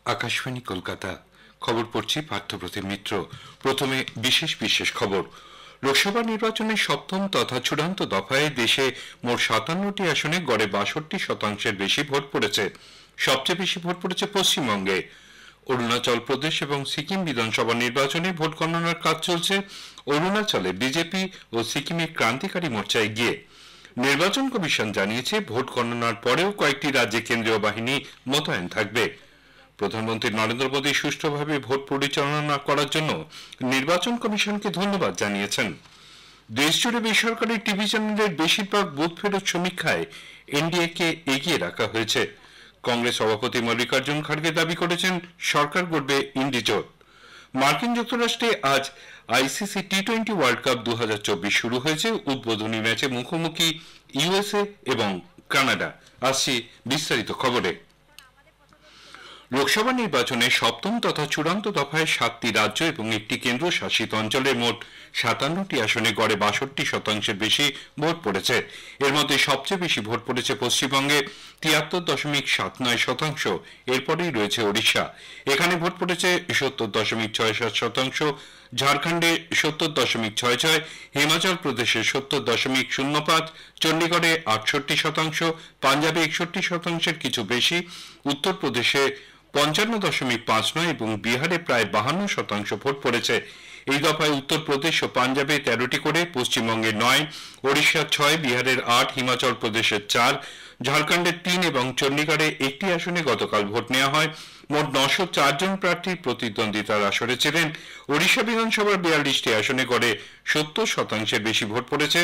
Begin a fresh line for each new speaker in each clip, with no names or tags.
আকাশবাণী কলকাতা খবর পড়ছি পার্থপ্রতিম মিত্র। প্রথমে বিশেষ বিশেষ খবর। লোকসভা নির্বাচনের সপ্তম তথা চূড়ান্ত দফায় দেশে মোট 57টি আসনে গড়ে 62% বেশি ভোট পড়েছে। সবচেয়ে বেশি ভোট পড়েছে পশ্চিমবঙ্গে। অরুণাচল প্রদেশ এবং সিকিম বিধানসভা নির্বাচনে ভোট গণনার কাজ চলছে। অরুণাচলে বিজেপি ও সিকিমে ক্রান্তিকারী মোর্চা এগিয়ে। নির্বাচন কমিশন জানিয়েছে ভোট গণনার পরেও কয়েকটি রাজ্যে কেন্দ্রীয় বাহিনী মোতায়েন থাকবে। প্রধানমন্ত্রী নরেন্দ্র মোদী সুষ্ঠুভাবে ভোট পরিচালনা করার জন্য নির্বাচন কমিশনকে ধন্যবাদ জানিয়েছেন। দেশজুড়ে বেসরকারি টিভি চ্যানেলের বেশিরভাগ বুথ ফেরত সমীক্ষায় এনডিএকে এগিয়ে রাখা হয়েছে। কংগ্রেস সভাপতি মল্লিকার্জুন খাড়গে দাবি করেছেন সরকার গড়বে ইন্ডিজোট। মার্কিন যুক্তরাষ্ট্রে আজ আইসিসি টি-20 ওয়ার্ল্ড কাপ 2024 শুরু হয়েছে। উদ্বোধনী ম্যাচে মুখোমুখি ইউএসএ এবং কানাডা। আসছি বিস্তারিত খবরে। লোকসভা নির্বাচনে সপ্তম তথা চূড়ান্ত দফায় 7টি রাজ্য এবং একটি কেন্দ্রশাসিত অঞ্চলে মোট 57টি আসনে গড়ে 62% বেশি ভোট পড়েছে। এর মধ্যে সবচেয়ে বেশি ভোট পড়েছে পশ্চিমবঙ্গে 73.79%। এরপরেই রয়েছে ওড়িশা, এখানে ভোট পড়েছে 70.67%। ঝাড়খণ্ডে 70.66, হিমাচল প্রদেশে 70.05, চণ্ডীগড়ে 68%, পাঞ্জাবে 61% কিছু বেশি, উত্তরপ্রদেশে 55.59 এবং বিহারে প্রায় 52% ভোট পড়েছে। এই দফায় উত্তরপ্রদেশ ও পাঞ্জাবে 13টি করে, পশ্চিমবঙ্গে 9, ওড়িশার 6, বিহারের 8, হিমাচল প্রদেশের 4, ঝাড়খণ্ডের 3 এবং চণ্ডীগড়ে একটি আসনে গতকাল ভোট নেওয়া হয়। মোট 904 জন প্রার্থী প্রতিদ্বন্দ্বিতার আসরে ছিলেন। ওড়িশা বিধানসভার 42টি আসনে গড়ে 70% বেশি ভোট পড়েছে।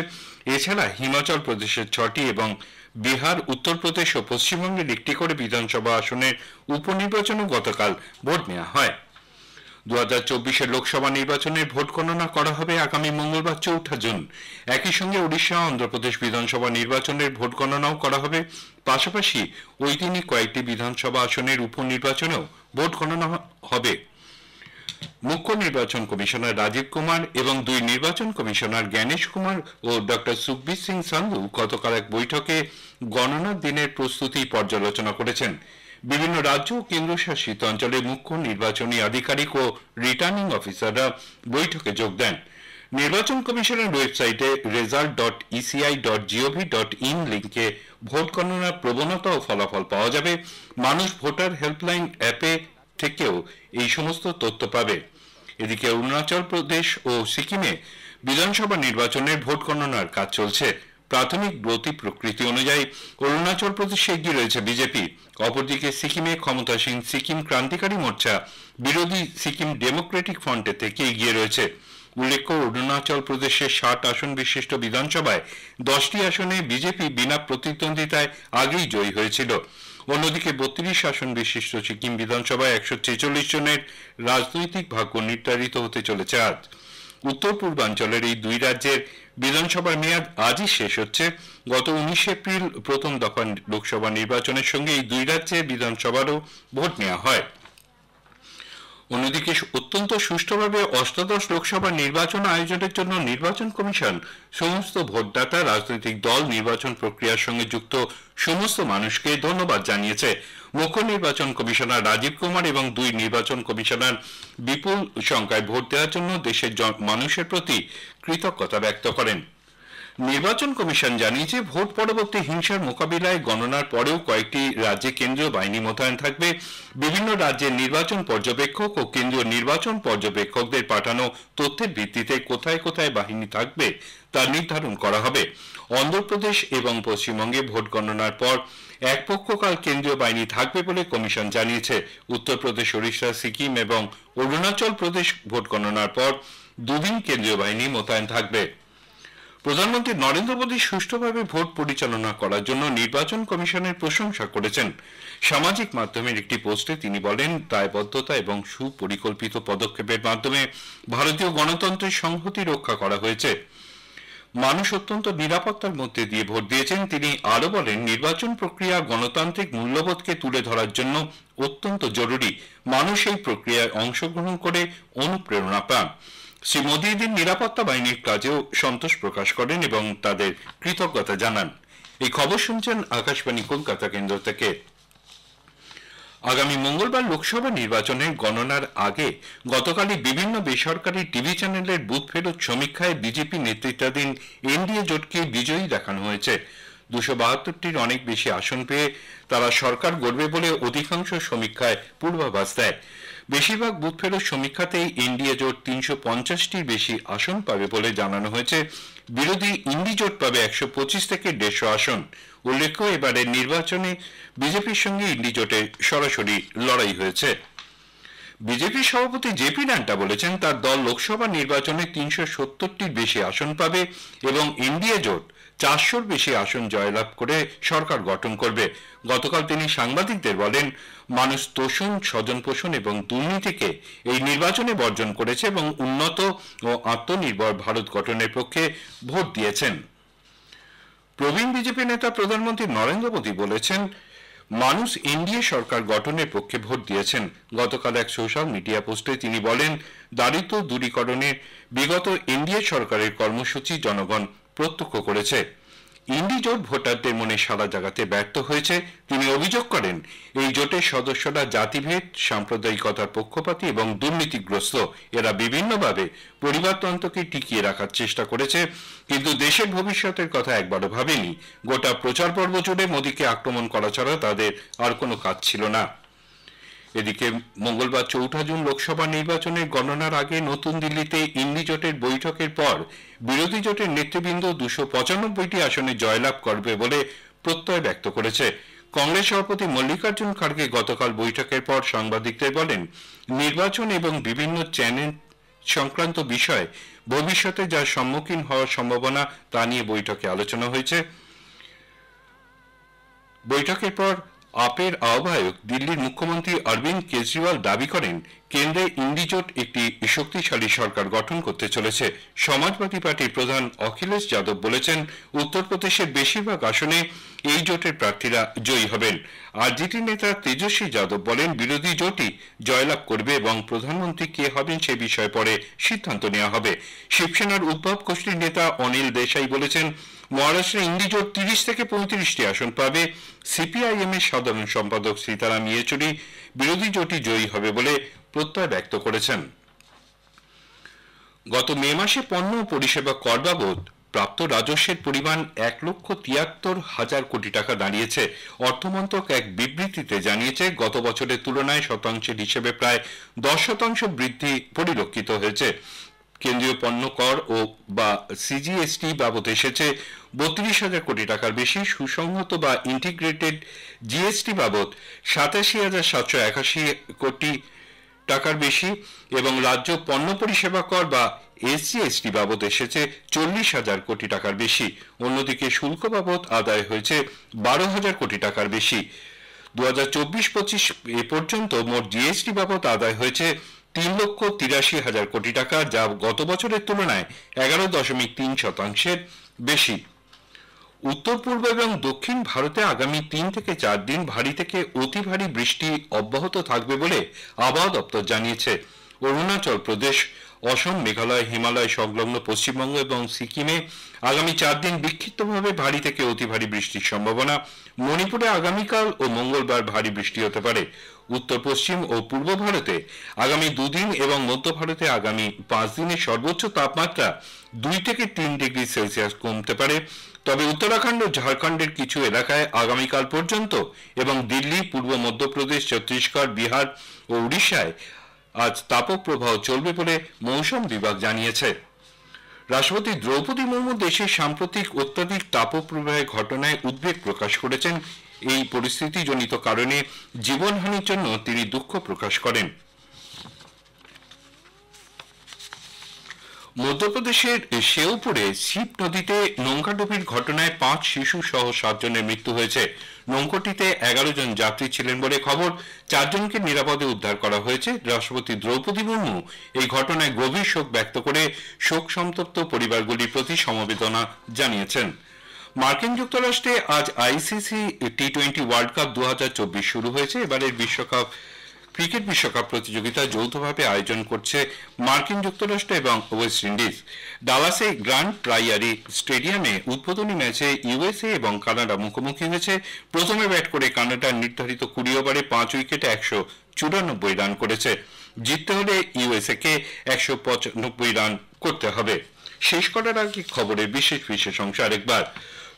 এছাড়া হিমাচল প্রদেশের 6টি এবং বিহার, উত্তরপ্রদেশ ও পশ্চিমবঙ্গের একটি করে বিধানসভা আসনের উপনির্বাচনও গতকাল ভোট নেওয়া হয়। 2024 লোকসভা নির্বাচনের ভোট গণনা করা হবে আগামী মঙ্গলবার 4 জুন। একই সঙ্গে উড়িষ্যা, অন্ধ্রপ্রদেশ বিধানসভা নির্বাচনের ভোট গণনাও করা হবে। পাশাপাশি ওই দিনই কয়েকটি বিধানসভা আসনের উপনির্বাচনেও ভোট গণনা হবে। মুখ্য নির্বাচন কমিশনার রাজীব কুমার এবং 2 নির্বাচন কমিশনার জ্ঞানেশ কুমার ও ডক্টর সুখবীর সিং সান্ধু গতকাল এক বৈঠকে গণনার দিনের প্রস্তুতি পর্যালোচনা করেছেন। বিভিন্ন রাজ্য ও কেন্দ্রশাসিত অঞ্চলে মুখ্য নির্বাচনী আধিকারিক ও রিটার্নিং অফিসাররা বৈঠকে যোগ দেন। নির্বাচন কমিশনের ওয়েবসাইটে result.eci.gov.in লিঙ্কে ভোট গণনার প্রবণতা ও ফলাফল পাওয়া যাবে। মানুষ ভোটার হেল্পলাইন অ্যাপে থেকেও এই সমস্ত তথ্য পাবে। এদিকে অরুণাচল প্রদেশ ও সিকিমে বিধানসভা নির্বাচনের ভোট গণনার কাজ চলছে। প্রাথমিক গতি প্রকৃতি অনুযায়ী অরুণাচল প্রদেশে এগিয়ে রয়েছে বিজেপি। অপরদিকে সিকিমে ক্ষমতাসীন সিকিম ক্রান্তিকারী মোর্চা বিরোধী সিকিম ডেমোক্রেটিক ফ্রন্টের থেকে এগিয়ে রয়েছে। উল্লেখ্য, অরুণাচল প্রদেশের 60 আসন বিশিষ্ট বিধানসভায় 10টি আসনে বিজেপি বিনা প্রতিদ্বন্দ্বিতায় আগেই জয়ী হয়েছিল। অন্যদিকে 32 আসন বিশিষ্ট সিকিম বিধানসভায় 146 জনের রাজনৈতিক ভাগ্য নির্ধারিত হতে চলেছে আজ। উত্তর পূর্বাঞ্চলের এই 2 রাজ্যের বিধানসভার মেয়াদ আজই শেষ হচ্ছে। গত 19 এপ্রিল প্রথম দফা লোকসভা নির্বাচনের সঙ্গে এই 2 রাজ্যের বিধানসভারও ভোট নেওয়া হয়। অন্যদিকে অত্যন্ত সুষ্ঠুভাবে অষ্টাদশ লোকসভা নির্বাচন আয়োজনের জন্য নির্বাচন কমিশন সমস্ত ভোটদাতা, রাজনৈতিক দল, নির্বাচন প্রক্রিয়ার সঙ্গে যুক্ত সমস্ত মানুষকে ধন্যবাদ জানিয়েছে। মুখ্য নির্বাচন কমিশনার রাজীব কুমার এবং 2 নির্বাচন কমিশনার বিপুল সংখ্যায় ভোট দেওয়ার জন্য দেশের মানুষের প্রতি কৃতজ্ঞতা ব্যক্ত করেন। নির্বাচন কমিশন জানিয়েছে ভোট পরবর্তী হিংসার মোকাবিলায় গণনার পরেও কয়েকটি রাজ্যে কেন্দ্রীয় বাহিনী মোতায়েন থাকবে। বিভিন্ন রাজ্যের নির্বাচন পর্যবেক্ষক ও কেন্দ্রীয় নির্বাচন পর্যবেক্ষকদের পাঠানো তথ্যের ভিত্তিতে কোথায় কোথায় বাহিনী থাকবে তা নির্ধারণ করা হবে। অন্ধ্রপ্রদেশ এবং পশ্চিমবঙ্গে ভোট গণনার পর এক পক্ষকাল কেন্দ্রীয় বাহিনী থাকবে বলে কমিশন জানিয়েছে। উত্তরপ্রদেশ, ওড়িশা, সিকিম এবং অরুণাচল প্রদেশ ভোট গণনার পর 2 দিন কেন্দ্রীয় বাহিনী মোতায়েন থাকবে। প্রধানমন্ত্রী নরেন্দ্র মোদী সুষ্ঠুভাবে ভোট পরিচালনা করার জন্য নির্বাচন কমিশনের প্রশংসা করেছেন। সামাজিক মাধ্যমের একটি পোস্টে তিনি বলেন, দায়বদ্ধতা এবং সুপরিকল্পিত পদক্ষেপের মাধ্যমে ভারতীয় গণতন্ত্রের সংহতি রক্ষা করা হয়েছে। মানুষ অত্যন্ত নিরাপত্তার মধ্যে দিয়ে ভোট দিয়েছেন। তিনি আরো বলেন, নির্বাচন প্রক্রিয়া গণতান্ত্রিক মূল্যবোধকে তুলে ধরার জন্য অত্যন্ত জরুরি। মানুষ এই প্রক্রিয়ায় অংশগ্রহণ করে অনুপ্রেরণা পান। শ্রী মোদী এদিন নিরাপত্তা বাহিনীর কাজেও সন্তোষ প্রকাশ করেন এবং তাদের কৃতজ্ঞতা জানান। এই খবর শুনছেন আকাশবাণী কলকাতা কেন্দ্র থেকে। আগামী মঙ্গলবার লোকসভা নির্বাচনের গণনার আগে গতকালই বিভিন্ন বেসরকারি টিভি চ্যানেলের বুথ ফেরত সমীক্ষায় বিজেপি নেতৃত্বাধীন এনডিএ জোটকে বিজয়ী দেখানো হয়েছে। 272টির অনেক বেশি আসন পেয়ে তারা সরকার গড়বে বলে অধিকাংশ সমীক্ষায় পূর্বাভাস দেয়। বেশিরভাগ বুথ ফেরত সমীক্ষাতেই এনডিএ জোট 350টির বেশি আসন পাবে বলে জানানো হয়েছে। বিরোধী ইন্ডি জোট পাবে 125 থেকে 150 আসন। উল্লেখ্য, এবারের নির্বাচনে বিজেপির সঙ্গে ইন্ডি জোটে সরাসরি লড়াই হয়েছে। বিজেপি সভাপতি জেপি নাড্ডা বলেছেন তার দল লোকসভা নির্বাচনে 370টির বেশি আসন পাবে এবং এনডিএ জোট 400র বেশি আসন জয়লাভ করে সরকার গঠন করবে। গতকাল তিনি সাংবাদিকদের বলেন, মানুষ তোষণ, স্বজনপোষণ এবং দুর্নীতিকে এই নির্বাচনে বর্জন করেছে এবং উন্নত ও আত্মনির্ভর ভারত গঠনের পক্ষে ভোট দিয়েছেন। প্রবীণ বিজেপি নেতা প্রধানমন্ত্রী নরেন্দ্র মোদী বলেছেন, মানুষ এনডিএ সরকার গঠনের পক্ষে ভোট দিয়েছেন। গতকাল এক সোশ্যাল মিডিয়া পোস্টে তিনি বলেন, দারিদ্র দূরীকরণের বিগত এনডিএ সরকারের কর্মসূচি জনগণ প্রত্যক্ষ করেছে। ইন্ডি জোট ভোটারদের মনে সাড়া জাগাতে ব্যর্থ হয়েছে। তিনি অভিযোগ করেন, এই জোটের সদস্যরা জাতিভেদ, সাম্প্রদায়িকতার পক্ষপাতী এবং দুর্নীতিগ্রস্ত। এরা বিভিন্নভাবে পরিবারতন্ত্রকে টিকিয়ে রাখার চেষ্টা করেছে, কিন্তু দেশের ভবিষ্যতের কথা একবারও ভাবেনি। গোটা প্রচার পর্ব জুড়ে মোদীকে আক্রমণ করা ছাড়া তাদের আর কোনো কাজ ছিল না। এদিকে মঙ্গলবার 4 জুন লোকসভা নির্বাচনের গণনার আগে নতুন দিল্লিতে ইন্ডি জোটের বৈঠকের পর বিরোধী জোটের নেতৃবৃন্দ 295টি আসনে জয়লাভ করবে বলে প্রত্যয় ব্যক্ত করেছে। কংগ্রেস সভাপতি মল্লিকার্জুন খাড়গে গতকাল বৈঠকের পর সাংবাদিকদের বলেন, নির্বাচন এবং বিভিন্ন চ্যানেল সংক্রান্ত বিষয় ভবিষ্যতে যার সম্মুখীন হওয়ার সম্ভাবনা তা নিয়ে বৈঠকে আলোচনা হয়েছে। বৈঠকের পর আপের আহ্বায়ক দিল্লির মুখ্যমন্ত্রী অরবিন্দ কেজরিওয়াল দাবি করেন, কেন্দ্রে ইন্ডি জোট একটি শক্তিশালী সরকার গঠন করতে চলেছে। সমাজবাদী পার্টির প্রধান অখিলেশ যাদব বলেছেন, উত্তরপ্রদেশের বেশিরভাগ আসনে এই জোটের প্রার্থীরা জয়ী হবেন। আরজেডি নেতা তেজস্বী যাদব বলেন, বিরোধী জোটই জয়লাভ করবে এবং প্রধানমন্ত্রী কে হবেন সে বিষয়ে পরে সিদ্ধান্ত নেওয়া হবে। শিবসেনার উদ্ভব গোষ্ঠীর নেতা অনিল দেশাই বলেছেন, মহারাষ্ট্রে ইন্ডি জোট 30 থেকে 35টি আসন পাবে। সিপিআইএম এর সাধারণ সম্পাদক সীতারাম ইয়েচুরি বিরোধী জোটই জয়ী হবে বলে প্রত্যয় ব্যক্ত করেছেন। গত মে মাসে পণ্য ও পরিষেবা কর বাবদ প্রাপ্ত রাজস্বের পরিমাণ 1,73,000 কোটি টাকা দাঁড়িয়েছে। অর্থমন্ত্রক এক বিবৃতিতে জানিয়েছে, গত বছরের তুলনায় শতাংশের হিসেবে প্রায় 10% বৃদ্ধি পরিলক্ষিত হয়েছে। কেন্দ্রীয় পণ্য কর ও বা সিজিএসটি বাবদ এসেছে 32,000 কোটি টাকার বেশি। সুসংহত বা ইন্টিগ্রেটেড জিএসটি বাবদ 87,781 কোটি টাকার বেশি এবং রাজ্য পণ্য পরিষেবা কর বা এসজিএসটি বাবদ এসেছে 40,000 কোটি টাকার বেশি। অন্যদিকে শুল্ক বাবদ আদায় হয়েছে 12,000 কোটি টাকার বেশি। 2024-25 এ পর্যন্ত মোট জিএসটি বাবদ আদায় হয়েছে 3,83,000 কোটি টাকা, যা গত বছরের তুলনায় 11.3% বেশি। উত্তর পূর্ব এবং দক্ষিণ ভারতে আগামী 3 থেকে 4 দিন ভারী থেকে অতি ভারী বৃষ্টি অব্যাহত থাকবে বলে আবহাওয়া দপ্তর জানিয়েছে। অরুণাচল প্রদেশ, অসম, মেঘালয়, হিমালয় সংলগ্ন পশ্চিমবঙ্গ এবং সিকিমে আগামী 4 দিন বিক্ষিপ্তভাবে ভারী থেকে অতি ভারী বৃষ্টির সম্ভাবনা। মণিপুরে আগামীকাল ও মঙ্গলবার ভারী বৃষ্টি হতে পারে। উত্তর পশ্চিম ও পূর্ব ভারতে আগামী 2 দিন এবং মধ্য ভারতে আগামী 5 দিনের সর্বোচ্চ তাপমাত্রা 2 থেকে 3 ডিগ্রি সেলসিয়াস কমতে পারে। তবে উত্তরাখণ্ড ও ঝাড়খণ্ডের কিছু এলাকায় আগামীকাল পর্যন্ত এবং দিল্লি, পূর্ব মধ্যপ্রদেশ, ছত্তিশগড়, বিহার ও উড়িষ্যায় আজ তাপপ্রবাহ চলবে বলে মৌসুম বিভাগ জানিয়েছে। রাষ্ট্রপতি দ্রৌপদী মুর্মু দেশের সাম্প্রতিক অত্যাধিক তাপপ্রবাহের ঘটনায় উদ্বেগ প্রকাশ করেছেন। এই পরিস্থিতিজনিত কারণে জীবনহানির জন্য তিনি দুঃখ প্রকাশ করেন। মধ্যপ্রদেশের শেওপুরে শিব নদীতে নৌকাডুবির ঘটনায় 5 শিশু সহ 7 জনের মৃত্যু হয়েছে। নৌকাটিতে 11 জন যাত্রী ছিলেন বলে খবর। 4 জনকে নিরাপদে উদ্ধার করা হয়েছে। রাষ্ট্রপতি দ্রৌপদী মুর্মু এই ঘটনায় গভীর শোক ব্যক্ত করে শোক সন্তপ্ত পরিবারগুলির প্রতি সমবেদনা জানিয়েছেন। মার্কিন যুক্তরাষ্ট্রে আজ আইসিসি টি-20 ওয়ার্ল্ড কাপ 2024 শুরু হয়েছে। এবারের বিশ্বকাপ ক্রিকেট বিশ্বকাপ প্রতিযোগিতা যৌথভাবে আয়োজন করছে মার্কিন যুক্তরাষ্ট্র এবং ওয়েস্ট ইন্ডিজ। ডালাসে গ্র্যান্ড প্রাইয়ারি স্টেডিয়ামে উদ্বোধনী ম্যাচে ইউএসএ এবং কানাডা মুখোমুখি হয়েছে। প্রথমে ব্যাট করে কানাডা নির্ধারিত 20 ওভারে 5 উইকেটে 194 রান করেছে। জিততে হলে ইউএসএ কে 195 রান করতে হবে। শেষ করার আগে খবরের বিশেষ অংশ আরেকবার।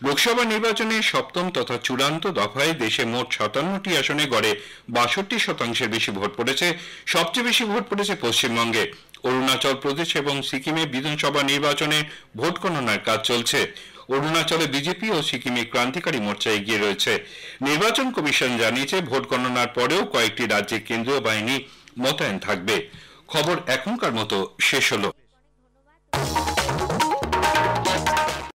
লোকসভা নির্বাচনে সপ্তম তথা চূড়ান্ত দফায় দেশে মোট 57টি আসনে গড়ে 62% বেশি ভোট পড়েছে। সবচেয়ে বেশি ভোট পড়েছে পশ্চিমবঙ্গে। অরুণাচল প্রদেশ এবং সিকিমে বিধানসভা নির্বাচনে ভোট গণনার কাজ চলছে। অরুণাচলে বিজেপি ও সিকিমে ক্রান্তিকারী মোর্চা এগিয়ে রয়েছে। নির্বাচন কমিশন জানিয়েছে ভোট গণনার পরেও কয়েকটি রাজ্যে কেন্দ্রীয় বাহিনী মোতায়েন থাকবে। খবর এখনকার মতো শেষ হলো।